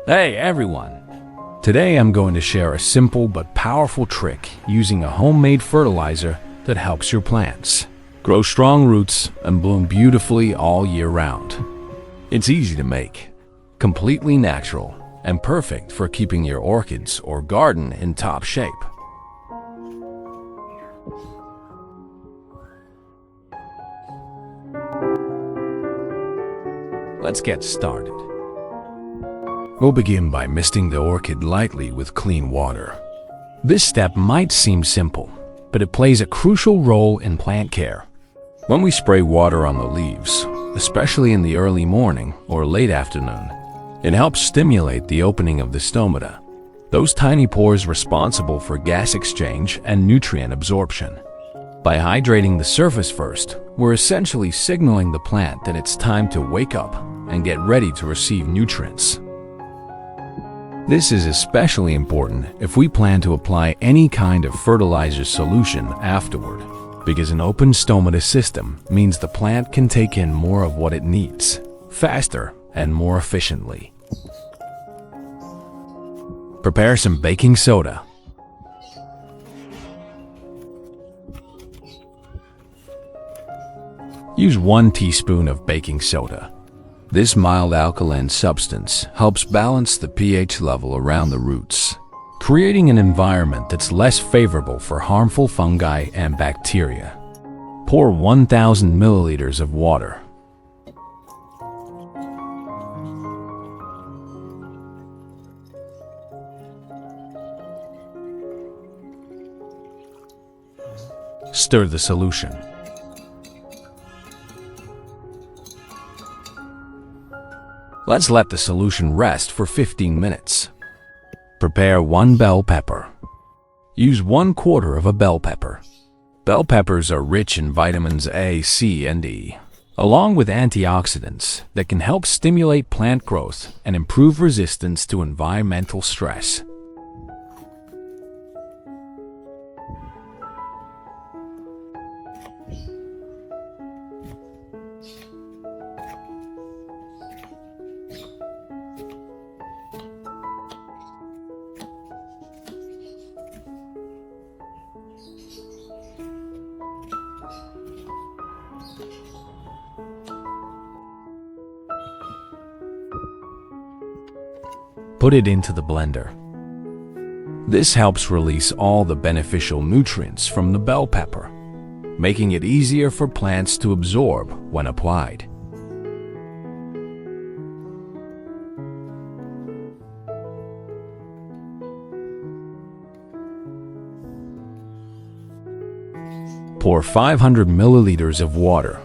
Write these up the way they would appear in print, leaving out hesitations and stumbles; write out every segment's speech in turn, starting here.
Hey everyone! Today I'm going to share a simple but powerful trick using a homemade fertilizer that helps your plants grow strong roots and bloom beautifully all year round. It's easy to make, completely natural, and perfect for keeping your orchids or garden in top shape. Let's get started. We'll begin by misting the orchid lightly with clean water. This step might seem simple, but it plays a crucial role in plant care. When we spray water on the leaves, especially in the early morning or late afternoon, it helps stimulate the opening of the stomata, those tiny pores responsible for gas exchange and nutrient absorption. By hydrating the surface first, we're essentially signaling the plant that it's time to wake up and get ready to receive nutrients. This is especially important if we plan to apply any kind of fertilizer solution afterward, because an open stomata system means the plant can take in more of what it needs, faster and more efficiently. Prepare some baking soda. Use 1 teaspoon of baking soda. This mild alkaline substance helps balance the pH level around the roots, creating an environment that's less favorable for harmful fungi and bacteria. Pour 1,000 milliliters of water. Stir the solution. Let's let the solution rest for 15 minutes. Prepare 1 bell pepper. Use 1/4 of a bell pepper. Bell peppers are rich in vitamins A, C, and E, along with antioxidants that can help stimulate plant growth and improve resistance to environmental stress. Put it into the blender. This helps release all the beneficial nutrients from the bell pepper, making it easier for plants to absorb when applied. Pour 500 milliliters of water.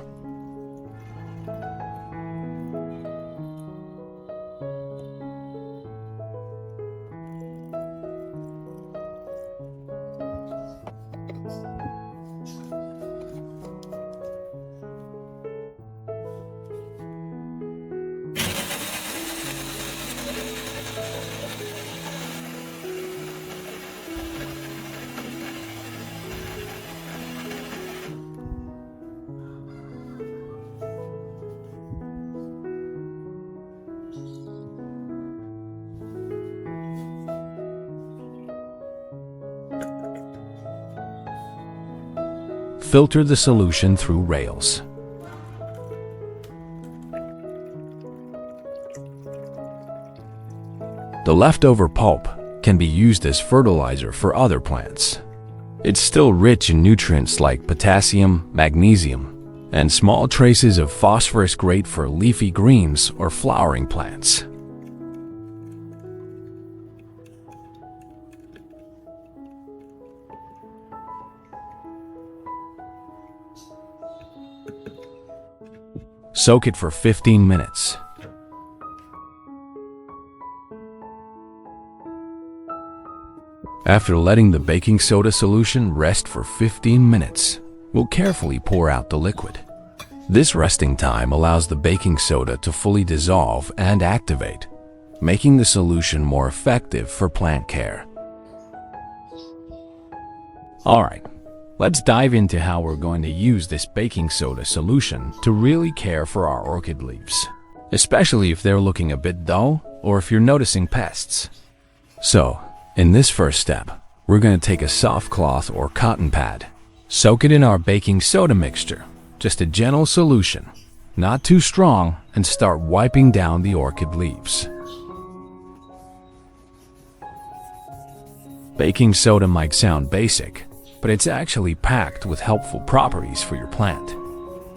Filter the solution through rails. The leftover pulp can be used as fertilizer for other plants. It's still rich in nutrients like potassium, magnesium, and small traces of phosphorus, great for leafy greens or flowering plants. Soak it for 15 minutes. After letting the baking soda solution rest for 15 minutes, we'll carefully pour out the liquid. This resting time allows the baking soda to fully dissolve and activate, making the solution more effective for plant care. All right. Let's dive into how we're going to use this baking soda solution to really care for our orchid leaves, especially if they're looking a bit dull or if you're noticing pests. So, in this first step, we're going to take a soft cloth or cotton pad, soak it in our baking soda mixture, just a gentle solution, not too strong, and start wiping down the orchid leaves. Baking soda might sound basic, but it's actually packed with helpful properties for your plant.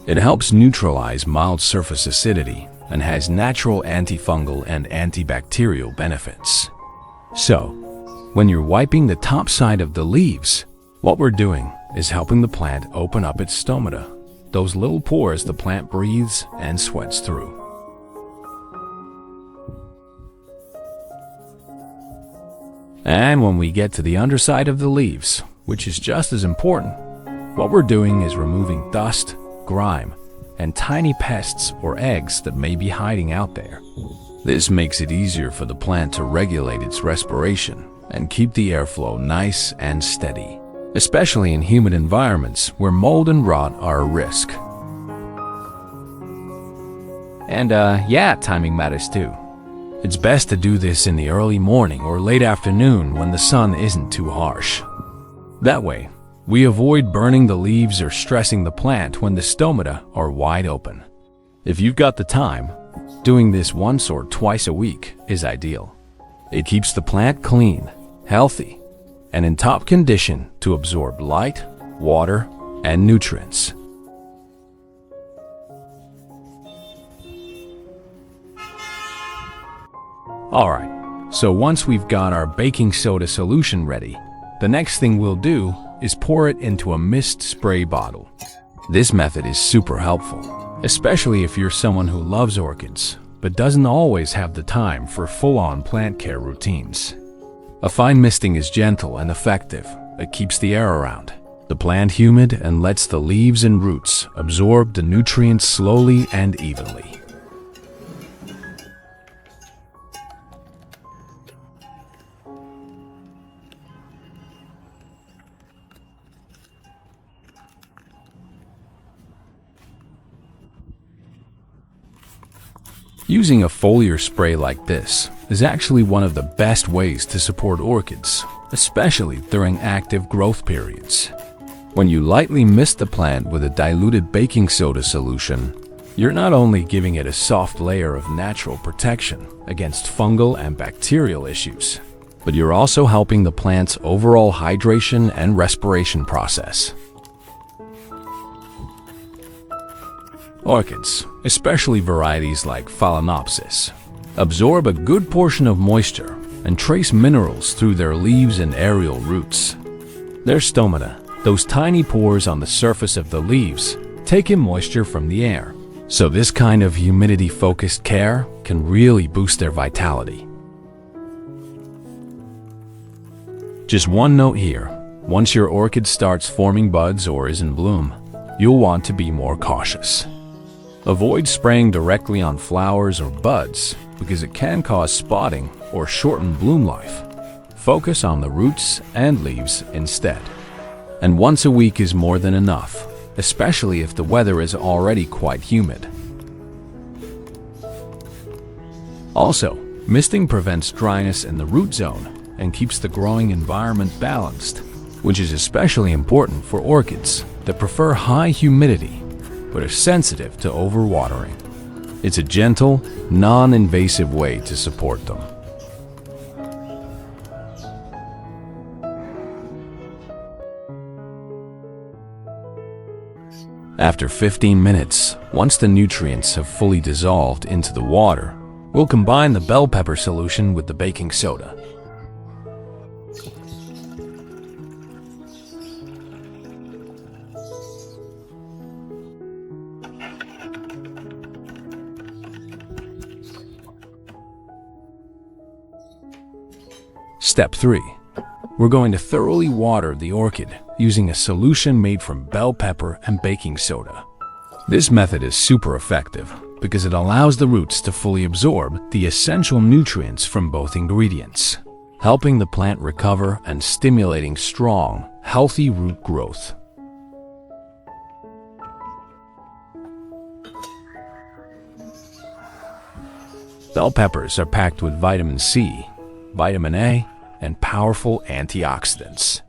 It helps neutralize mild surface acidity and has natural antifungal and antibacterial benefits. So, when you're wiping the top side of the leaves, what we're doing is helping the plant open up its stomata, those little pores the plant breathes and sweats through. And when we get to the underside of the leaves, which is just as important, what we're doing is removing dust, grime, and tiny pests or eggs that may be hiding out there. This makes it easier for the plant to regulate its respiration and keep the airflow nice and steady, especially in humid environments where mold and rot are a risk. And timing matters too. It's best to do this in the early morning or late afternoon when the sun isn't too harsh. That way, we avoid burning the leaves or stressing the plant when the stomata are wide open. If you've got the time, doing this once or twice a week is ideal. It keeps the plant clean, healthy, and in top condition to absorb light, water, and nutrients. Alright, so once we've got our baking soda solution ready, the next thing we'll do is pour it into a mist spray bottle. This method is super helpful, especially if you're someone who loves orchids, but doesn't always have the time for full-on plant care routines. A fine misting is gentle and effective. It keeps the air around the plant humid and lets the leaves and roots absorb the nutrients slowly and evenly. Using a foliar spray like this is actually one of the best ways to support orchids, especially during active growth periods. When you lightly mist the plant with a diluted baking soda solution, you're not only giving it a soft layer of natural protection against fungal and bacterial issues, but you're also helping the plant's overall hydration and respiration process. Orchids, especially varieties like Phalaenopsis, absorb a good portion of moisture and trace minerals through their leaves and aerial roots. Their stomata, those tiny pores on the surface of the leaves, take in moisture from the air, so this kind of humidity-focused care can really boost their vitality. Just one note here: once your orchid starts forming buds or is in bloom, you'll want to be more cautious. Avoid spraying directly on flowers or buds because it can cause spotting or shorten bloom life. Focus on the roots and leaves instead. And once a week is more than enough, especially if the weather is already quite humid. Also, misting prevents dryness in the root zone and keeps the growing environment balanced, which is especially important for orchids that prefer high humidity but are sensitive to overwatering. It's a gentle, non-invasive way to support them. After 15 minutes, once the nutrients have fully dissolved into the water, we'll combine the bell pepper solution with the baking soda. Step 3. We're going to thoroughly water the orchid using a solution made from bell pepper and baking soda. This method is super effective because it allows the roots to fully absorb the essential nutrients from both ingredients, helping the plant recover and stimulating strong, healthy root growth. Bell peppers are packed with vitamin C, vitamin A, and powerful antioxidants.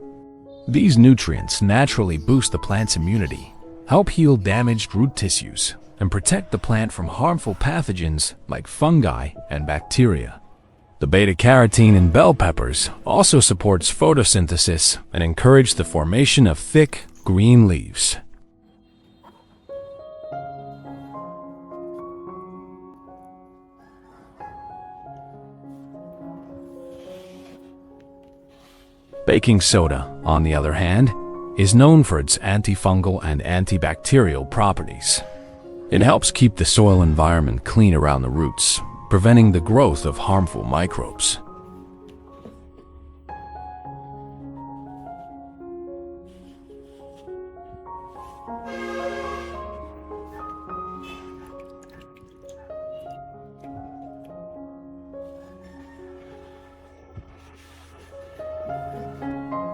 These nutrients naturally boost the plant's immunity, help heal damaged root tissues, and protect the plant from harmful pathogens like fungi and bacteria. The beta-carotene in bell peppers also supports photosynthesis and encourages the formation of thick, green leaves. Baking soda, on the other hand, is known for its antifungal and antibacterial properties. It helps keep the soil environment clean around the roots, preventing the growth of harmful microbes.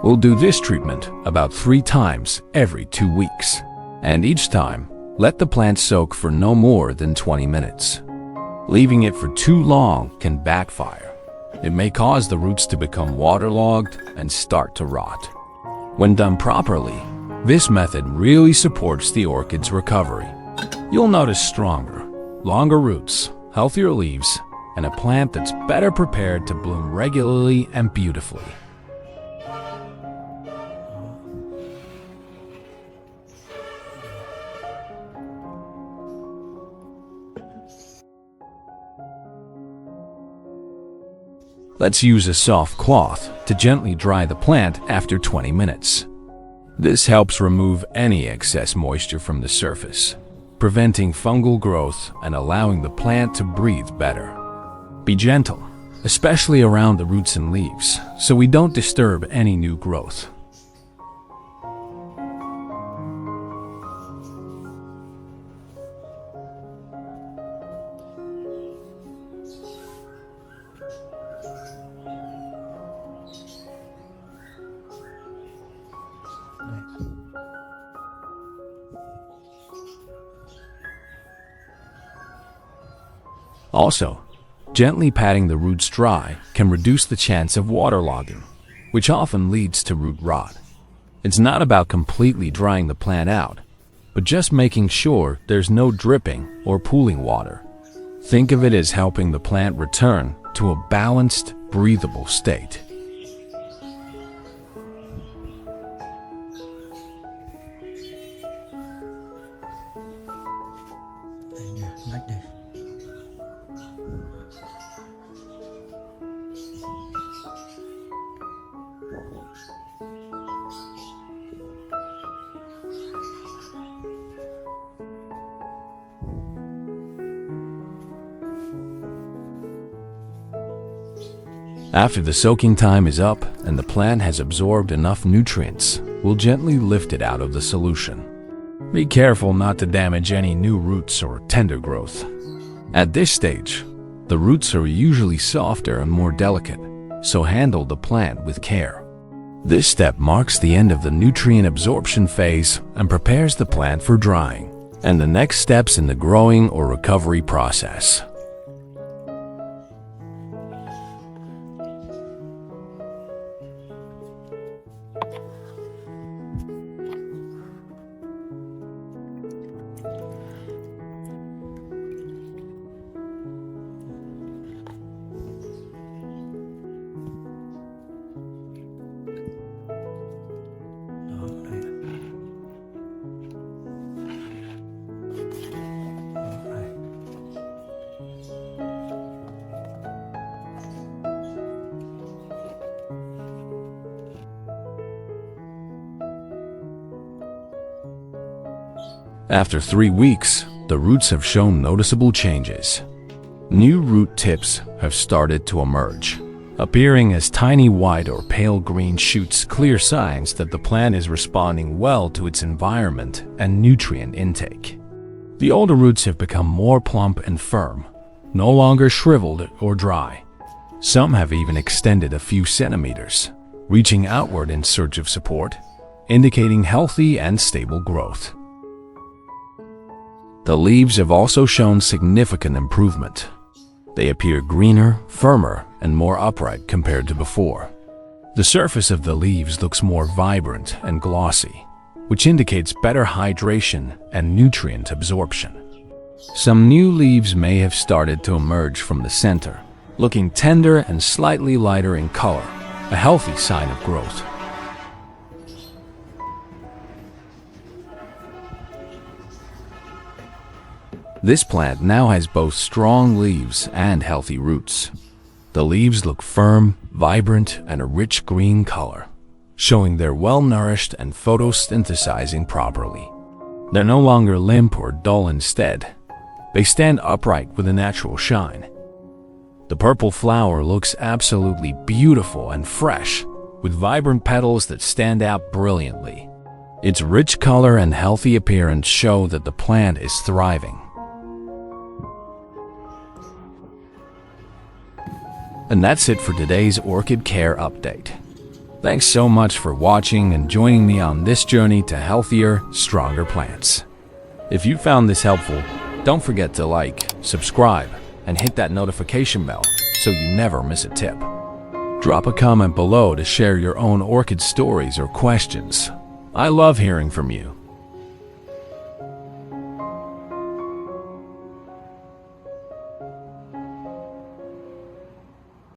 We'll do this treatment about 3 times every 2 weeks, and each time, let the plant soak for no more than 20 minutes. Leaving it for too long can backfire. It may cause the roots to become waterlogged and start to rot. When done properly, this method really supports the orchid's recovery. You'll notice stronger, longer roots, healthier leaves, and a plant that's better prepared to bloom regularly and beautifully. Let's use a soft cloth to gently dry the plant after 20 minutes. This helps remove any excess moisture from the surface, preventing fungal growth and allowing the plant to breathe better. Be gentle, especially around the roots and leaves, so we don't disturb any new growth. Also, gently patting the roots dry can reduce the chance of waterlogging, which often leads to root rot. It's not about completely drying the plant out, but just making sure there's no dripping or pooling water. Think of it as helping the plant return to a balanced, breathable state. After the soaking time is up and the plant has absorbed enough nutrients, we'll gently lift it out of the solution. Be careful not to damage any new roots or tender growth. At this stage, the roots are usually softer and more delicate, so handle the plant with care. This step marks the end of the nutrient absorption phase and prepares the plant for drying and the next steps in the growing or recovery process. After 3 weeks, the roots have shown noticeable changes. New root tips have started to emerge, appearing as tiny white or pale green shoots, clear signs that the plant is responding well to its environment and nutrient intake. The older roots have become more plump and firm, no longer shriveled or dry. Some have even extended a few centimeters, reaching outward in search of support, indicating healthy and stable growth. The leaves have also shown significant improvement. They appear greener, firmer, and more upright compared to before. The surface of the leaves looks more vibrant and glossy, which indicates better hydration and nutrient absorption. Some new leaves may have started to emerge from the center, looking tender and slightly lighter in color, a healthy sign of growth. This plant now has both strong leaves and healthy roots. The leaves look firm, vibrant, and a rich green color, showing they're well-nourished and photosynthesizing properly. They're no longer limp or dull. Instead, they stand upright with a natural shine. The purple flower looks absolutely beautiful and fresh, with vibrant petals that stand out brilliantly. Its rich color and healthy appearance show that the plant is thriving. And that's it for today's orchid care update. Thanks so much for watching and joining me on this journey to healthier, stronger plants. If you found this helpful, don't forget to like, subscribe, and hit that notification bell so you never miss a tip. Drop a comment below to share your own orchid stories or questions. I love hearing from you.